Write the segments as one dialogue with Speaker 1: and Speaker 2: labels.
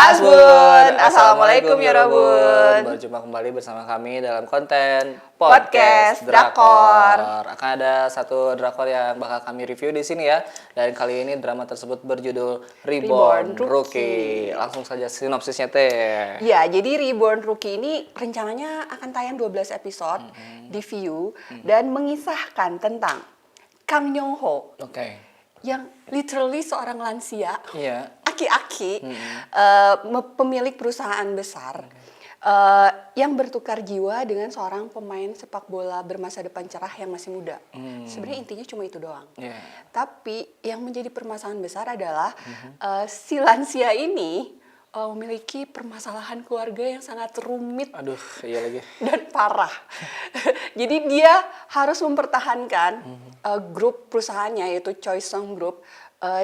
Speaker 1: Asbun, Assalamualaikum ya Robun.
Speaker 2: Berjumpa kembali bersama kami dalam konten
Speaker 1: Podcast Drakor.
Speaker 2: Akan ada satu drakor yang bakal kami review di sini ya. Dan kali ini drama tersebut berjudul Reborn Rookie. Langsung saja sinopsisnya teh.
Speaker 1: Ya, jadi Reborn Rookie ini rencananya akan tayang 12 episode di Viu dan mengisahkan tentang Kang Yong Ho yang literally seorang lansia.
Speaker 2: Iya.
Speaker 1: Aki-aki, pemilik perusahaan besar yang bertukar jiwa dengan seorang pemain sepak bola bermasa depan cerah yang masih muda. Sebenarnya intinya cuma itu doang. Tapi yang menjadi permasalahan besar adalah si lansia ini memiliki permasalahan keluarga yang sangat rumit.
Speaker 2: Aduh, iya lagi.
Speaker 1: Dan parah. Jadi dia harus mempertahankan grup perusahaannya yaitu Choi Sung Group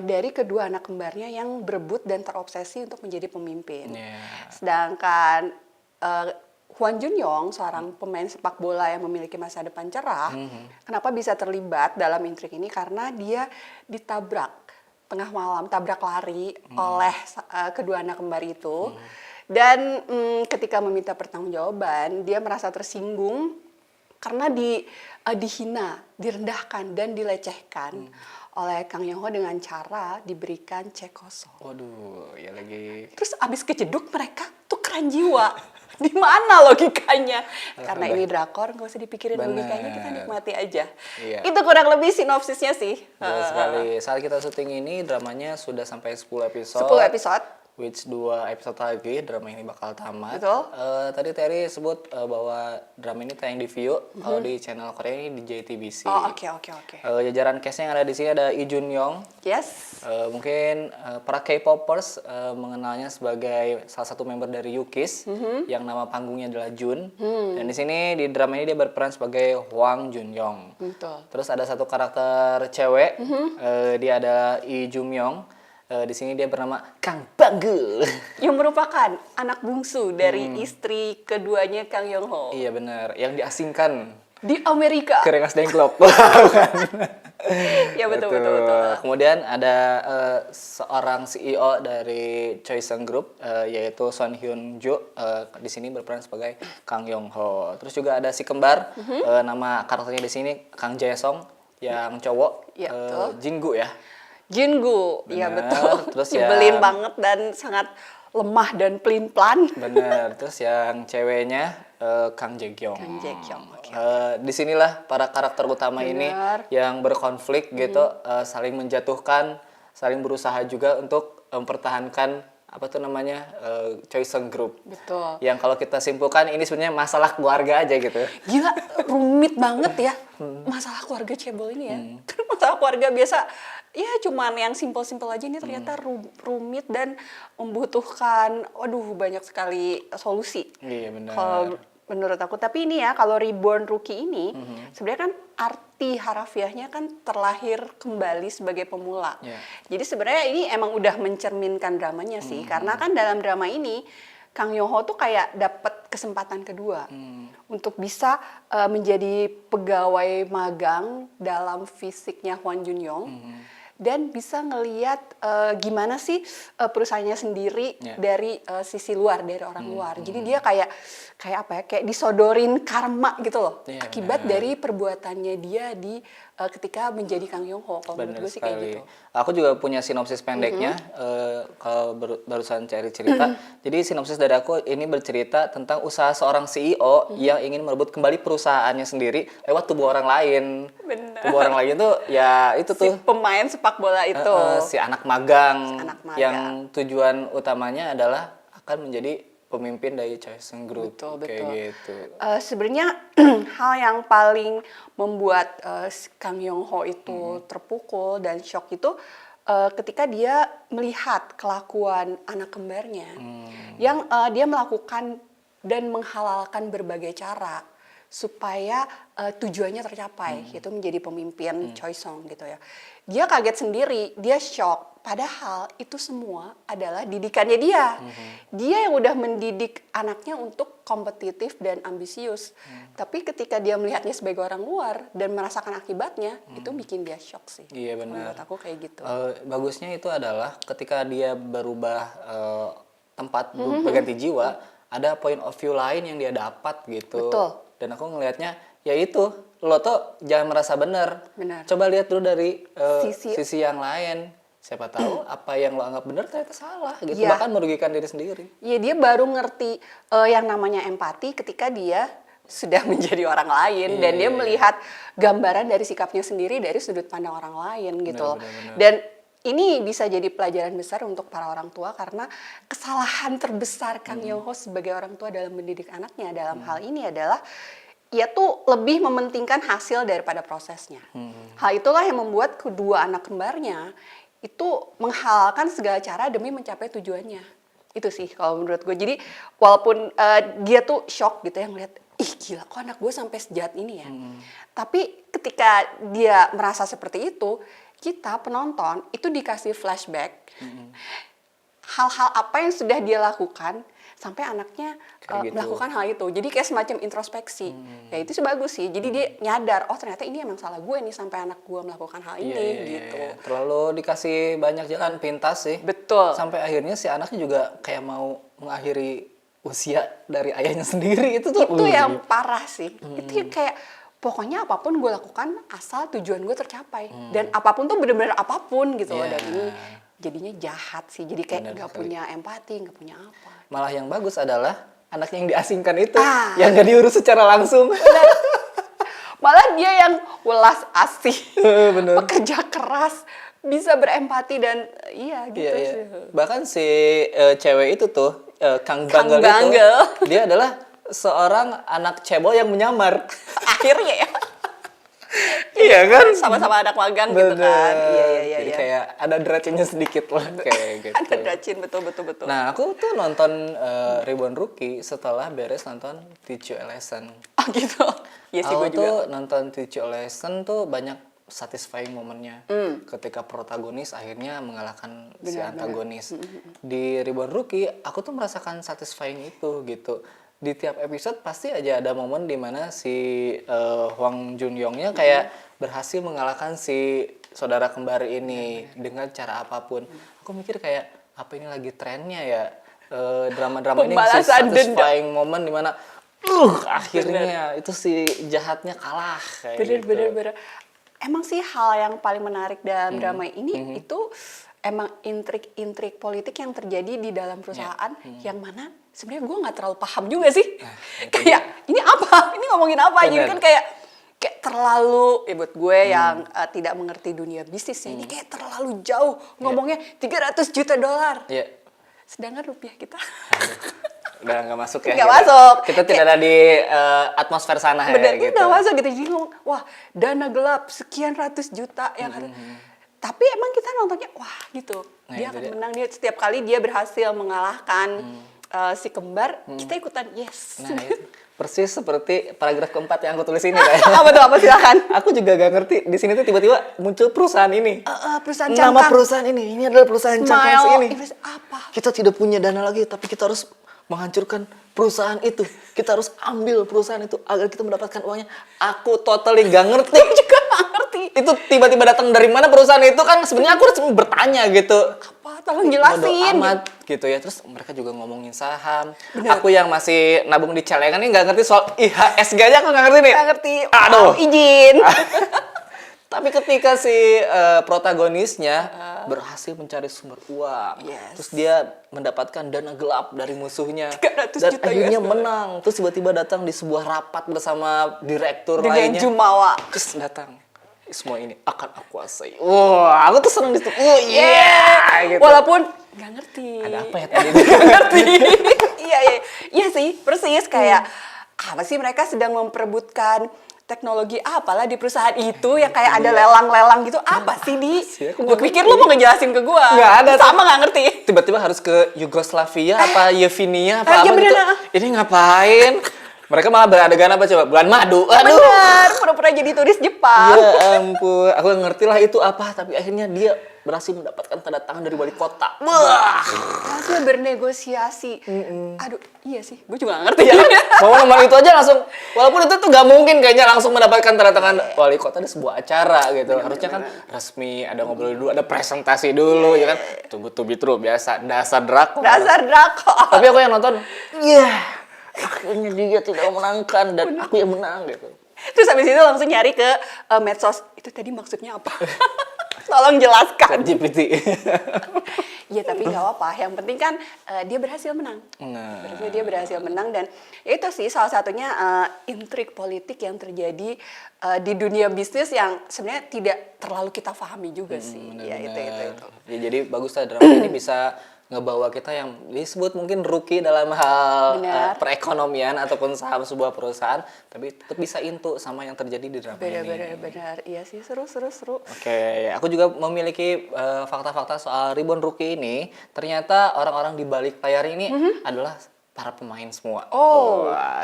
Speaker 1: dari kedua anak kembarnya yang berebut dan terobsesi untuk menjadi pemimpin. Sedangkan Hwan Jun Yong, seorang pemain sepak bola yang memiliki masa depan cerah, kenapa bisa terlibat dalam intrik ini? Karena dia ditabrak tengah malam, tabrak lari oleh kedua anak kembar itu. Dan ketika meminta pertanggungjawaban, dia merasa tersinggung karena dihina, direndahkan, dan dilecehkan oleh Kang Yong Ho dengan cara diberikan cek kosong.
Speaker 2: Waduh, ya lagi.
Speaker 1: Terus abis kejeduk mereka tukeran jiwa. Di mana logikanya? Karena ini drakor, nggak usah dipikirin logikanya, kita nikmati aja.
Speaker 2: Iya.
Speaker 1: Itu kurang lebih sinopsisnya sih.
Speaker 2: Betul sekali. Saat kita syuting ini dramanya sudah sampai 10 episode.
Speaker 1: 10 episode.
Speaker 2: Which 2 episode lagi drama ini bakal tamat.
Speaker 1: Betul.
Speaker 2: Tadi Terry sebut bahwa drama ini tayang di Viu. Kalau di channel Korea ini di JTBC.
Speaker 1: Oh, oke.
Speaker 2: Jajaran cast yang ada di sini ada Lee Jun Yong.
Speaker 1: Yes.
Speaker 2: Mungkin para K-popers mengenalnya sebagai salah satu member dari U-KISS yang nama panggungnya adalah Jun. Dan di sini di drama ini dia berperan sebagai Hwang Jun Yong.
Speaker 1: Betul.
Speaker 2: Terus ada satu karakter cewek, dia adalah Lee Jum Yong. Di sini dia bernama Kang Banggu.
Speaker 1: Yang merupakan anak bungsu dari istri keduanya Kang Yong Ho.
Speaker 2: Iya benar, yang diasingkan
Speaker 1: Di Amerika.
Speaker 2: ke Rengas Dengklok.
Speaker 1: Ya betul.
Speaker 2: Kemudian ada seorang CEO dari Choi Sung Group yaitu Son Hyun Jo. Di sini berperan sebagai Kang Yong Ho. Terus juga ada si kembar, nama karakternya di sini Kang Jae Song yang cowok, Jinggu ya.
Speaker 1: Jingu, iya betul.
Speaker 2: Terus
Speaker 1: nyebelin banget dan sangat lemah dan pelin-pelan.
Speaker 2: Bener. Terus yang ceweknya Kang Jae-kyung. Di sinilah para karakter utama ini yang berkonflik gitu, saling menjatuhkan, saling berusaha juga untuk mempertahankan Choi Sung Group.
Speaker 1: Betul.
Speaker 2: Yang kalau kita simpulkan ini sebenarnya masalah keluarga aja gitu.
Speaker 1: Gila, rumit banget ya masalah keluarga cebol ini ya. Karena masalah keluarga biasa ya cuman yang simpel-simpel aja, ini ternyata rumit dan membutuhkan banyak sekali solusi.
Speaker 2: Iya benar.
Speaker 1: Kalau menurut aku, tapi ini ya kalau Reborn Rookie ini sebenarnya kan arti harafiahnya kan terlahir kembali sebagai pemula. Jadi sebenarnya ini emang udah mencerminkan dramanya sih, karena kan dalam drama ini Kang Yong Ho tuh kayak dapat kesempatan kedua untuk bisa menjadi pegawai magang dalam fisiknya Hwan Jun Yong. Dan bisa ngelihat gimana sih perusahaannya sendiri dari sisi luar, dari orang luar. Jadi dia kayak disodorin karma gitu loh, akibat dari perbuatannya dia di ketika menjadi Kang Yong Ho. Kalau menurut gue sih kayak gitu.
Speaker 2: Aku juga punya sinopsis pendeknya kalau barusan cari cerita. Jadi sinopsis dari aku ini bercerita tentang usaha seorang CEO yang ingin merebut kembali perusahaannya sendiri lewat tubuh orang lain.
Speaker 1: Bener.
Speaker 2: Tubuh orang lain itu ya itu tuh
Speaker 1: si pemain sepak bola itu,
Speaker 2: si anak magang yang tujuan utamanya adalah akan menjadi pemimpin dari Choi Sung Group.
Speaker 1: Betul.
Speaker 2: Gitu.
Speaker 1: Sebenarnya hal yang paling membuat Kang Yong Ho itu terpukul dan shock itu ketika dia melihat kelakuan anak kembarnya yang dia melakukan dan menghalalkan berbagai cara supaya tujuannya tercapai, yaitu menjadi pemimpin Choi Sung gitu ya. Dia kaget sendiri, dia shock. Padahal itu semua adalah didikannya dia. Dia yang udah mendidik anaknya untuk kompetitif dan ambisius. Tapi ketika dia melihatnya sebagai orang luar dan merasakan akibatnya, itu bikin dia shock sih.
Speaker 2: Iya benar.
Speaker 1: Menurut aku kayak gitu.
Speaker 2: Bagusnya itu adalah ketika dia berubah empat berganti jiwa, ada point of view lain yang dia dapat gitu.
Speaker 1: Betul.
Speaker 2: Dan aku ngelihatnya ya itu, lo tuh jangan merasa benar.
Speaker 1: Benar.
Speaker 2: Coba lihat dulu dari
Speaker 1: Sisi-
Speaker 2: sisi yang lain. Siapa tahu apa yang lo anggap benar ternyata salah gitu.
Speaker 1: Iya.
Speaker 2: Bahkan merugikan diri sendiri.
Speaker 1: Ya dia baru ngerti yang namanya empati ketika dia sudah menjadi orang lain dan dia melihat gambaran dari sikapnya sendiri dari sudut pandang orang lain gitu loh.
Speaker 2: Benar.
Speaker 1: Dan ini bisa jadi pelajaran besar untuk para orang tua karena kesalahan terbesar Kang Yong Ho sebagai orang tua dalam mendidik anaknya dalam hal ini adalah ia tuh lebih mementingkan hasil daripada prosesnya. Hal itulah yang membuat kedua anak kembarnya itu menghalalkan segala cara demi mencapai tujuannya. Itu sih kalau menurut gue. Jadi walaupun dia tuh shock gitu ya ngeliat, ih gila kok anak gue sampai sejahat ini ya. Tapi ketika dia merasa seperti itu, kita penonton itu dikasih flashback. Hal-hal apa yang sudah dia lakukan sampai anaknya
Speaker 2: Kayak gitu.
Speaker 1: melakukan hal itu. Jadi kayak semacam introspeksi. Ya itu sih bagus sih. Jadi dia nyadar, oh ternyata ini emang salah gue nih sampai anak gue melakukan hal ini gitu.
Speaker 2: Iya. Terlalu dikasih banyak jalan pintas sih.
Speaker 1: Betul.
Speaker 2: Sampai akhirnya si anaknya juga kayak mau mengakhiri usia dari ayahnya sendiri itu tuh.
Speaker 1: Itu yang parah sih. Itu yang kayak pokoknya apapun gue lakukan asal tujuan gue tercapai. Dan apapun tuh bener-bener apapun gitu loh.
Speaker 2: Iya.
Speaker 1: Dan ini jadinya jahat sih. Jadi kayak
Speaker 2: Bener
Speaker 1: nggak
Speaker 2: sekali.
Speaker 1: punya empati, nggak punya apa.
Speaker 2: Malah yang bagus adalah anaknya yang diasingkan itu
Speaker 1: Ah.
Speaker 2: yang gak diurus secara langsung.
Speaker 1: Malah dia yang welas asih,
Speaker 2: Bener.
Speaker 1: pekerja keras, bisa berempati dan iya gitu
Speaker 2: Iya.
Speaker 1: sih.
Speaker 2: Bahkan si cewek itu tuh Kang
Speaker 1: Kang
Speaker 2: Banggel
Speaker 1: Banggel.
Speaker 2: itu dia adalah seorang anak cebol yang menyamar.
Speaker 1: Akhirnya ya,
Speaker 2: Iya kan?
Speaker 1: sama-sama anak magang gitu kan. Iya.
Speaker 2: Jadi kayak ada derajatnya sedikit lah kayak gitu.
Speaker 1: Ada racin, betul.
Speaker 2: Nah, aku tuh nonton Reborn Rookie setelah beres nonton Teach You a Lesson.
Speaker 1: Oh gitu. Iya sih
Speaker 2: Aku
Speaker 1: gue juga.
Speaker 2: tuh nonton Teach You a Lesson tuh banyak satisfying momennya. Ketika protagonis akhirnya mengalahkan si
Speaker 1: Benar.
Speaker 2: antagonis. Di Reborn Rookie, aku tuh merasakan satisfying itu gitu. Di tiap episode pasti aja ada momen di mana si Hwang Jun Yongnya kayak berhasil mengalahkan si saudara kembar ini dengan cara apapun. Aku mikir kayak apa ini lagi trennya ya, drama-drama ini ngasih
Speaker 1: Pembalasan dendam.
Speaker 2: satisfying momen di mana akhirnya itu si jahatnya kalah kayak gitu.
Speaker 1: Bener. Emang sih hal yang paling menarik dalam drama ini itu emang intrik-intrik politik yang terjadi di dalam perusahaan yang mana sebenarnya gue nggak terlalu paham juga sih. Kayak ini apa? Ini ngomongin apa? Jadi
Speaker 2: Bener.
Speaker 1: kan kayak terlalu buat gue yang tidak mengerti dunia bisnis ya, ini kayak terlalu jauh ngomongnya 300 juta dolar.
Speaker 2: Iya.
Speaker 1: Sedangkan rupiah kita
Speaker 2: Udah nggak masuk ya.
Speaker 1: Nggak
Speaker 2: kita.
Speaker 1: masuk.
Speaker 2: Kita tidak ada di atmosfer sana ya
Speaker 1: bener
Speaker 2: gitu.
Speaker 1: udah masuk gitu. Jadi ngomong, wah dana gelap sekian ratus juta yang ada. Tapi emang kita nontonnya wah gitu.
Speaker 2: Nah,
Speaker 1: Dia
Speaker 2: itu
Speaker 1: akan
Speaker 2: dia.
Speaker 1: menang, dia setiap kali dia berhasil mengalahkan si kembar, kita ikutan yes.
Speaker 2: Nah, itu persis seperti paragraf keempat yang aku tulis ini kayak.
Speaker 1: apa silakan.
Speaker 2: Aku juga gak ngerti di sini tuh tiba-tiba muncul perusahaan ini.
Speaker 1: Perusahaan
Speaker 2: Nama
Speaker 1: cangkang.
Speaker 2: perusahaan ini adalah perusahaan cangkang
Speaker 1: Smile
Speaker 2: ini.
Speaker 1: Invest apa?
Speaker 2: Kita tidak punya dana lagi, tapi kita harus menghancurkan perusahaan itu. Kita harus ambil perusahaan itu agar kita mendapatkan uangnya. Aku totally gak ngerti.
Speaker 1: Juga nggak ngerti.
Speaker 2: Itu tiba-tiba datang dari mana perusahaan itu kan sebenarnya aku harus bertanya gitu.
Speaker 1: Apa? Tolong
Speaker 2: Bodo
Speaker 1: jelasin.
Speaker 2: amat gitu ya. Terus mereka juga ngomongin saham.
Speaker 1: Bener.
Speaker 2: Aku yang masih nabung di celengan ini nggak ngerti soal IHSG aja aku nggak ngerti nih.
Speaker 1: Nggak ngerti.
Speaker 2: Aduh.
Speaker 1: Izin.
Speaker 2: Tapi ketika si protagonisnya berhasil mencari sumber uang,
Speaker 1: Yes.
Speaker 2: terus dia mendapatkan dana gelap dari musuhnya
Speaker 1: 300
Speaker 2: dan
Speaker 1: juta
Speaker 2: akhirnya
Speaker 1: US.
Speaker 2: menang. Terus tiba-tiba datang di sebuah rapat bersama direktur
Speaker 1: Dengan
Speaker 2: lainnya.
Speaker 1: jumawa.
Speaker 2: Terus datang. Semua ini akan aku kuasai. Wah, aku tuh seneng di situ. Oh iya, gitu.
Speaker 1: Walaupun nggak ngerti.
Speaker 2: Ada apa ya tadi?
Speaker 1: Nggak ngerti. Iya sih, persis kayak apa sih mereka sedang memperebutkan teknologi apalah di perusahaan itu yang kayak ada lelang-lelang gitu. Apa sih di?
Speaker 2: sih, aku
Speaker 1: Gue
Speaker 2: nggak
Speaker 1: pikir lu mau ngejelasin ke gue.
Speaker 2: Nggak ada.
Speaker 1: Sama nggak ngerti.
Speaker 2: Tiba-tiba harus ke Yugoslavia apa Yevgenia apa
Speaker 1: iya
Speaker 2: apa gitu.
Speaker 1: bener.
Speaker 2: Ini ngapain? Mereka malah beradegan apa coba? Bulan madu. Aduh.
Speaker 1: Benar, pura-pura jadi turis Jepang.
Speaker 2: Ya ampun, aku nggak ngerti lah itu apa, tapi akhirnya dia berhasil mendapatkan tanda tangan dari wali kota.
Speaker 1: Wah, berhasil bernegosiasi. Aduh, iya sih, gue juga gak ngerti ya.
Speaker 2: Momen-momen itu aja langsung, walaupun itu tuh gak mungkin kayaknya langsung mendapatkan tanda tangan wali kota di sebuah acara gitu. Harusnya kan resmi, ada ngobrol dulu, ada presentasi dulu, ya kan. Tunggu biasa, dasar drakor.
Speaker 1: Dasar drakor.
Speaker 2: Tapi aku yang nonton, akhirnya dia tidak menangkan dan aku yang menang gitu.
Speaker 1: Terus habis itu langsung nyari ke medsos. Itu tadi maksudnya apa? Tolong jelaskan.
Speaker 2: GPT.
Speaker 1: Ya tapi nggak apa-apa. Yang penting kan dia berhasil menang.
Speaker 2: Nah.
Speaker 1: Berarti dia berhasil menang dan ya itu sih salah satunya intrik politik yang terjadi di dunia bisnis yang sebenarnya tidak terlalu kita pahami juga sih. Ya itu.
Speaker 2: Ya, jadi bagus lah drama ini bisa ngebawa kita yang disebut mungkin rookie dalam hal perekonomian ataupun saham sebuah perusahaan, tapi tetap bisa into sama yang terjadi di drama ini.
Speaker 1: Benar. Iya sih, seru.
Speaker 2: Oke, aku juga memiliki fakta-fakta soal Reborn Rookie ini. Ternyata orang-orang di balik layar ini adalah para pemain semua.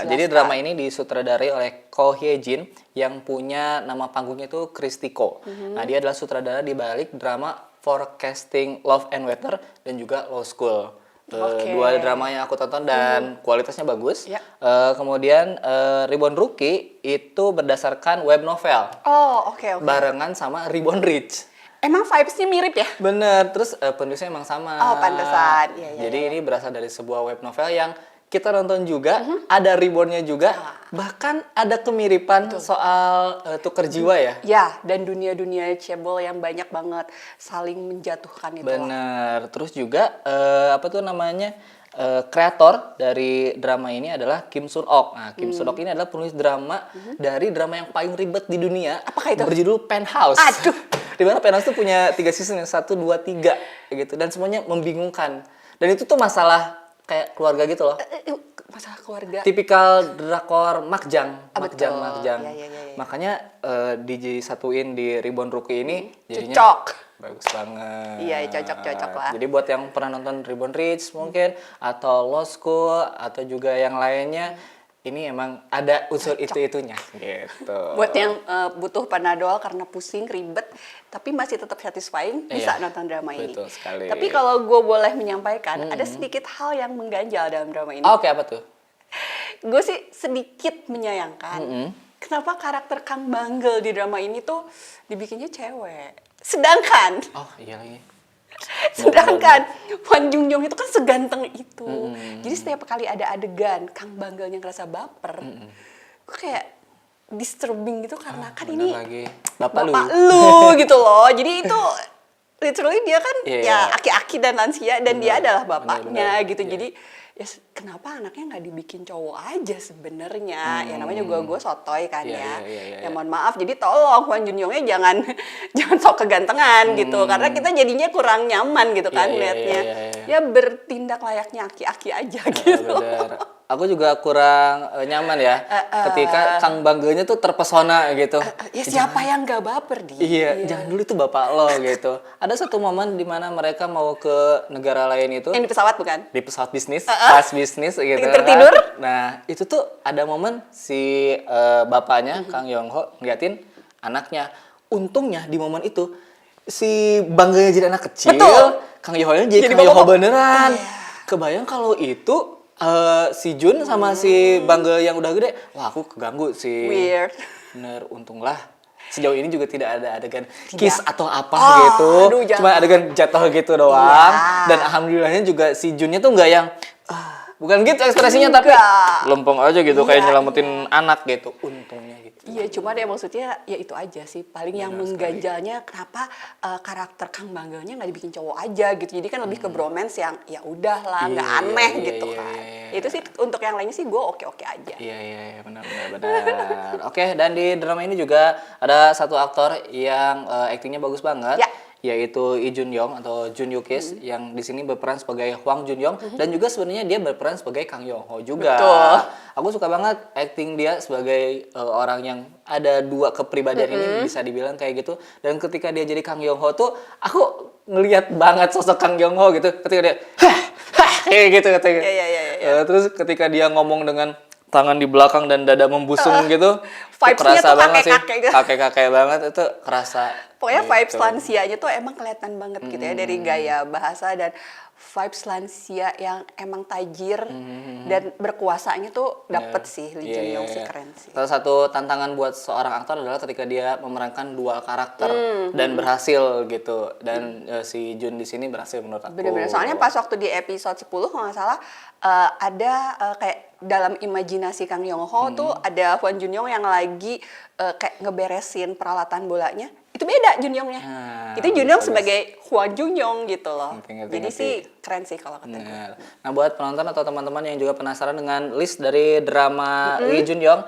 Speaker 2: Jadi drama ini disutradarai oleh Ko Hye Jin yang punya nama panggungnya itu Christy Ko. Nah, dia adalah sutradara di balik drama Forecasting Love and Weather dan juga Law School. Dua drama yang aku tonton dan kualitasnya bagus. Kemudian Reborn Rookie itu berdasarkan web novel.
Speaker 1: Oke.
Speaker 2: Barengan sama Reborn Rich.
Speaker 1: Emang vibes-nya mirip ya?
Speaker 2: Bener, terus penulisnya emang sama.
Speaker 1: Pantesan.
Speaker 2: Jadi ini berasal dari sebuah web novel yang kita nonton juga, ada Reborn-nya juga, bahkan ada kemiripan soal tukar jiwa ya.
Speaker 1: Ya, dan dunia-dunia cebol yang banyak banget saling menjatuhkan itu.
Speaker 2: Bener, terus juga kreator dari drama ini adalah Kim Sun Ok. Nah, Kim Sun Ok ini adalah penulis drama dari drama yang paling ribet di dunia.
Speaker 1: Apakah itu?
Speaker 2: Berjudul Penthouse.
Speaker 1: Aduh.
Speaker 2: Di mana Penthouse itu punya 3 season, 1, 2, 3 gitu, dan semuanya membingungkan. Dan itu tuh masalah kayak keluarga gitu loh.
Speaker 1: Masalah keluarga.
Speaker 2: Tipikal drakor makjang.
Speaker 1: Iya.
Speaker 2: Makanya disatuin di Reborn Rookie ini jadinya
Speaker 1: cocok.
Speaker 2: Bagus banget.
Speaker 1: Iya, cocok lah.
Speaker 2: Jadi buat yang pernah nonton Reborn Rich mungkin atau Law School atau juga yang lainnya, ini emang ada unsur itu-itunya gitu.
Speaker 1: Buat yang butuh panadol karena pusing, ribet, tapi masih tetap satisfying, bisa nonton drama ini.
Speaker 2: Betul sekali.
Speaker 1: Tapi kalau gue boleh menyampaikan, ada sedikit hal yang mengganjal dalam drama ini.
Speaker 2: Oke, apa tuh?
Speaker 1: Gue sih sedikit menyayangkan. Kenapa karakter Kang Banggel di drama ini tuh dibikinnya cewek. Sedangkan Hwan Junyoung itu kan seganteng itu. Jadi setiap kali ada adegan Kang Banggelnya ngerasa baper, gue kayak disturbing gitu karena kan ini
Speaker 2: lagi. Bapak
Speaker 1: lu gitu loh. Jadi itu literally dia kan aki-aki dan lansia dan dia adalah bapaknya gitu. Jadi ya kenapa anaknya nggak dibikin cowok aja sebenarnya? Ya namanya gue sotoy kan ya. Ya mohon maaf. Jadi tolong Hwan Junyoungnya jangan sok kegantengan gitu. Karena kita jadinya kurang nyaman gitu kan liatnya. Ya bertindak layaknya aki-aki aja gitu.
Speaker 2: Aku juga kurang nyaman ya ketika Kang Banggelnya tuh terpesona gitu.
Speaker 1: Ya siapa yang gak baper dia?
Speaker 2: Iya, jangan dulu itu bapak lo gitu. Ada satu momen di mana mereka mau ke negara lain itu.
Speaker 1: Yang di pesawat bukan?
Speaker 2: Di pesawat bisnis, kelas bisnis gitu.
Speaker 1: Tertidur?
Speaker 2: Kan. Nah, itu tuh ada momen si bapaknya Kang Yong Ho ngeliatin anaknya. Untungnya di momen itu si Banggelnya jadi anak kecil.
Speaker 1: Betul.
Speaker 2: Kang Yong Ho-nya jadi Kang Yong Ho beneran. Kebayang kalau itu si Jun sama si Banggel yang udah gede, wah aku keganggu sih.
Speaker 1: Weird.
Speaker 2: Bener, untunglah. Sejauh ini juga tidak ada adegan kiss atau apa gitu.
Speaker 1: Aduh,
Speaker 2: cuma adegan jatuh gitu doang. Dan alhamdulillahnya juga si Junnya tuh nggak yang bukan gitu ekspresinya, tapi lempeng aja gitu kayak nyelamatin anak gitu. Untungnya gitu.
Speaker 1: Iya, cuma deh maksudnya ya itu aja sih. Paling yang mengganjalnya kenapa karakter Kang Banggelnya nggak dibikin cowok aja gitu. Jadi kan lebih ke bromance yang ya udahlah, nggak aneh gitu kan. Itu sih untuk yang lainnya sih gue oke-oke aja.
Speaker 2: Iya, benar. Oke, dan di drama ini juga ada satu aktor yang aktingnya bagus banget. Yaitu Lee Jun Yong atau Jun Yu Kis yang di sini berperan sebagai Hwang Jun Yong dan juga sebenarnya dia berperan sebagai Kang Yong Ho juga.
Speaker 1: Betul.
Speaker 2: Aku suka banget acting dia sebagai orang yang ada dua kepribadian ini, bisa dibilang kayak gitu. Dan ketika dia jadi Kang Yong Ho tuh aku ngelihat banget sosok Kang Yong Ho gitu. Ketika dia kayak gitu katanya.
Speaker 1: Iya.
Speaker 2: Terus ketika dia ngomong dengan tangan di belakang dan dada membusung gitu. Itu
Speaker 1: vibes-nya
Speaker 2: kerasa
Speaker 1: tuh
Speaker 2: banget sih.
Speaker 1: kakek-kakek gitu.
Speaker 2: Kakek-kakek banget itu kerasa.
Speaker 1: Pokoknya vibes
Speaker 2: gitu.
Speaker 1: lansianya tuh emang kelihatan banget gitu ya dari gaya bahasa dan vibes lansia yang emang tajir dan berkuasanya tuh dapet sih Lee Jun Young sih, keren sih.
Speaker 2: Salah satu tantangan buat seorang aktor adalah ketika dia memerankan dua karakter dan berhasil gitu. Dan si Jun di sini berhasil menurut aku.
Speaker 1: Bener-bener, soalnya pas waktu di episode 10 kalau nggak salah ada kayak dalam imajinasi Kang Yong Ho tuh ada Hwan Jun Young yang lagi kayak ngeberesin peralatan bolanya. Itu beda Jun Youngnya. Itu Jun Young sebagai Hwan Jun Young gitu loh. Jadi sih keren sih kalau kata gue.
Speaker 2: Nah, buat penonton atau teman-teman yang juga penasaran dengan list dari drama Lee Jun Young,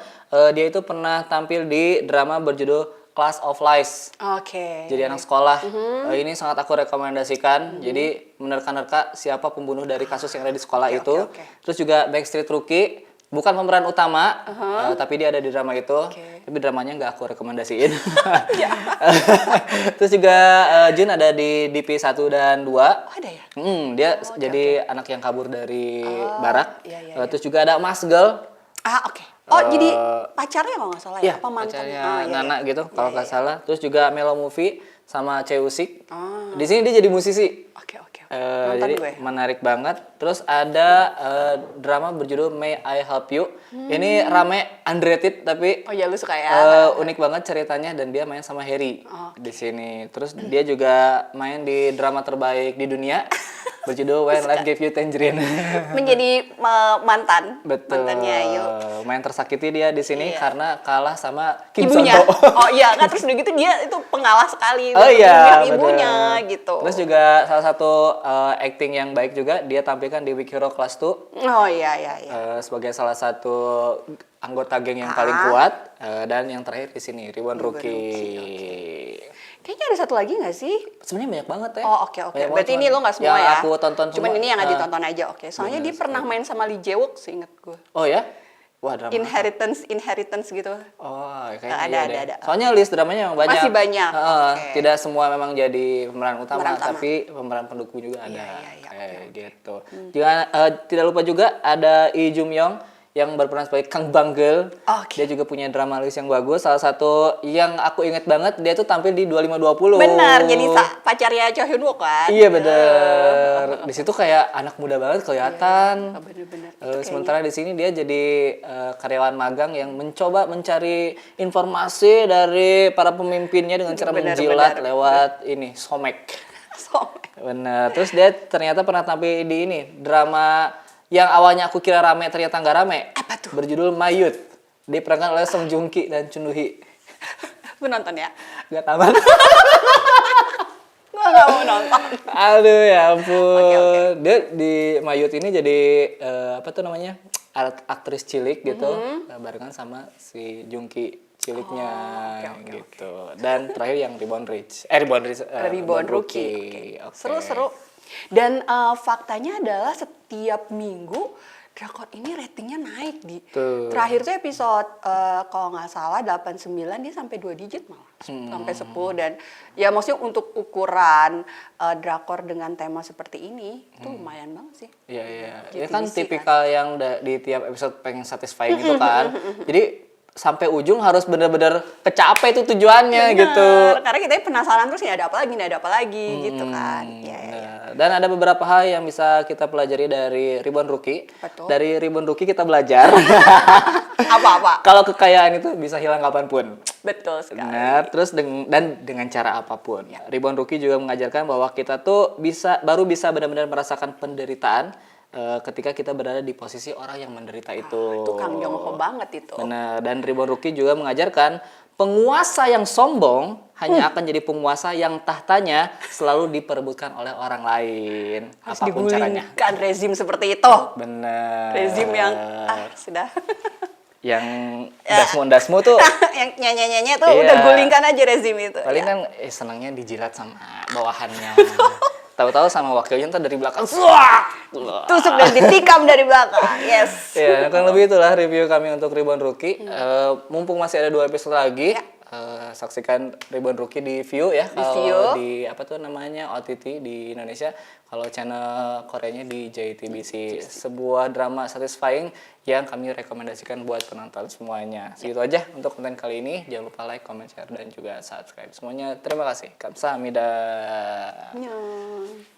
Speaker 2: dia itu pernah tampil di drama berjudul Class of Lies.
Speaker 1: Oke.
Speaker 2: Jadi anak sekolah. Ini sangat aku rekomendasikan. Jadi menerka-nerka siapa pembunuh dari kasus yang ada di sekolah itu. Terus juga Backstreet Rookie. Bukan pemeran utama, tapi dia ada di drama itu. Tapi dramanya nggak aku rekomendasiin. Terus juga Jun ada di DP 1 dan 2.
Speaker 1: Oh, ada ya?
Speaker 2: Dia jadi anak yang kabur dari barak.
Speaker 1: Iya.
Speaker 2: Terus juga ada Mas Girl.
Speaker 1: Oke. Oh, jadi pacarnya kalau nggak salah ya?
Speaker 2: Iya,
Speaker 1: Apa mantannya?
Speaker 2: pacarnya
Speaker 1: Iya.
Speaker 2: Nana gitu, kalau nggak salah. Terus juga Melo Movie sama Cheusik. Di sini dia jadi musisi.
Speaker 1: Oke.
Speaker 2: Jadi
Speaker 1: Nonton gue.
Speaker 2: menarik banget. Terus ada drama berjudul May I Help You. Ini rame, underrated tapi
Speaker 1: Oh ya, lu suka ya?
Speaker 2: unik banget ceritanya dan dia main sama Harry di sini. Terus dia juga main di drama terbaik di dunia berjudul When Life Gave You Tangerine.
Speaker 1: Menjadi mantan.
Speaker 2: Betul.
Speaker 1: Mantannya Ayu.
Speaker 2: Main tersakiti dia di sini karena kalah sama Kim
Speaker 1: Ibunya.
Speaker 2: Son Ho.
Speaker 1: Oh iya, nggak, terus udah gitu dia itu pengalah sekali.
Speaker 2: Oh iya,
Speaker 1: ibunya
Speaker 2: bener.
Speaker 1: gitu.
Speaker 2: Terus juga salah satu acting yang baik juga dia tampilkan di Weak Hero Class 2
Speaker 1: Oh iya.
Speaker 2: sebagai salah satu anggota geng yang paling kuat dan yang terakhir di sini Ribbon Rookie.
Speaker 1: Kayaknya ada satu lagi nggak sih?
Speaker 2: Sebenarnya banyak banget ya.
Speaker 1: Oh oke.
Speaker 2: Banyak
Speaker 1: Berarti
Speaker 2: banget,
Speaker 1: ini lo nggak semua
Speaker 2: yang
Speaker 1: ya?
Speaker 2: aku tonton
Speaker 1: Cuman
Speaker 2: semua.
Speaker 1: ini yang nggak ditonton aja, oke. Soalnya dia pernah main sama Lee Jae Wook, seinget gue.
Speaker 2: Oh ya? Wah, drama.
Speaker 1: Inheritance gitu.
Speaker 2: Oh, kayaknya
Speaker 1: Ada.
Speaker 2: Soalnya list dramanya memang banyak.
Speaker 1: Masih banyak.
Speaker 2: Tidak semua memang jadi pemeran utama,
Speaker 1: Pemeran utama.
Speaker 2: tapi pemeran pendukung juga ada.
Speaker 1: Iya,
Speaker 2: Kayak gitu. Jangan tidak lupa juga ada Lee Jung Young yang berperan sebagai Kang Banggel.
Speaker 1: Oke.
Speaker 2: Dia juga punya drama list yang bagus. Salah satu yang aku inget banget, dia tuh tampil di 2520.
Speaker 1: Benar, jadi pacarnya Cho Hyun Wook kan?
Speaker 2: Iya bener. Di situ kayak anak muda banget kelihatan.
Speaker 1: Bener-bener.
Speaker 2: Sementara di sini dia jadi karyawan magang yang mencoba mencari informasi dari para pemimpinnya dengan cara menjilat lewat ini somek. Bener. Terus dia ternyata pernah tampil di ini drama yang awalnya aku kira rame ternyata nggak rame.
Speaker 1: Apa tuh?
Speaker 2: Berjudul My Youth. Diperankan oleh Song Joong Ki dan Chun Doo Hee.
Speaker 1: Lu nonton ya?
Speaker 2: Gak tamat.
Speaker 1: Gue nggak mau nonton.
Speaker 2: Aduh ya ampun.
Speaker 1: Oke.
Speaker 2: Dia di My Youth ini jadi apa tuh namanya? Aktris cilik gitu. Barengan sama si Joong Ki ciliknya gitu. Dan terakhir yang Reborn Rookie. Oke.
Speaker 1: Seru. Dan faktanya adalah setiap minggu drakor ini ratingnya naik di. Terakhir tuh episode kalau nggak salah 89 dia sampai 2 digit malah. Sampai 10 dan ya maksudnya untuk ukuran drakor dengan tema seperti ini itu lumayan banget sih.
Speaker 2: Iya.
Speaker 1: JTBC
Speaker 2: Ini kan tipikal yang di tiap episode pengen satisfying itu kan. Jadi sampai ujung harus bener-bener kecapai itu tujuannya.
Speaker 1: Bener,
Speaker 2: gitu.
Speaker 1: karena kita penasaran terus nih ada apa lagi gitu kan. Ya.
Speaker 2: Dan ada beberapa hal yang bisa kita pelajari dari Reborn Rookie.
Speaker 1: Betul.
Speaker 2: Dari Reborn Rookie kita belajar
Speaker 1: Apa-apa.
Speaker 2: kalau kekayaan itu bisa hilang kapanpun.
Speaker 1: Betul sekali.
Speaker 2: Benar. Terus dan dengan cara apapun. Reborn Rookie juga mengajarkan bahwa kita tuh baru bisa benar-benar merasakan penderitaan ketika kita berada di posisi orang yang menderita itu.
Speaker 1: Itu Kang Yong Ho banget itu.
Speaker 2: Benar. Dan Reborn Rookie juga mengajarkan penguasa yang sombong hanya akan jadi penguasa yang tahtanya selalu diperebutkan oleh orang lain.
Speaker 1: Harus
Speaker 2: apapun caranya.
Speaker 1: digulingkan rezim seperti itu.
Speaker 2: Benar.
Speaker 1: Rezim yang sudah.
Speaker 2: Yang dasmu tuh
Speaker 1: yang nyanyi tuh
Speaker 2: Iya.
Speaker 1: udah gulingkan aja rezim itu.
Speaker 2: paling kan senangnya dijilat sama bawahannya. Tahu-tahu sama wakilnya ntar dari belakang.
Speaker 1: Tusuk dan ditikam dari belakang. Yes.
Speaker 2: Ya, kurang lebih itulah review kami untuk Reborn Rookie. Mumpung masih ada 2 episode lagi, saksikan Reborn Rookie di View ya.
Speaker 1: Di
Speaker 2: Kalau
Speaker 1: View.
Speaker 2: di apa tuh namanya OTT di Indonesia. Kalau channel Koreanya di JTBC. Sebuah drama satisfying yang kami rekomendasikan buat penonton semuanya. Segitu aja untuk konten kali ini. Jangan lupa like, comment, share, dan juga subscribe. Semuanya terima kasih. Kamsahamnida.
Speaker 1: Annyeong.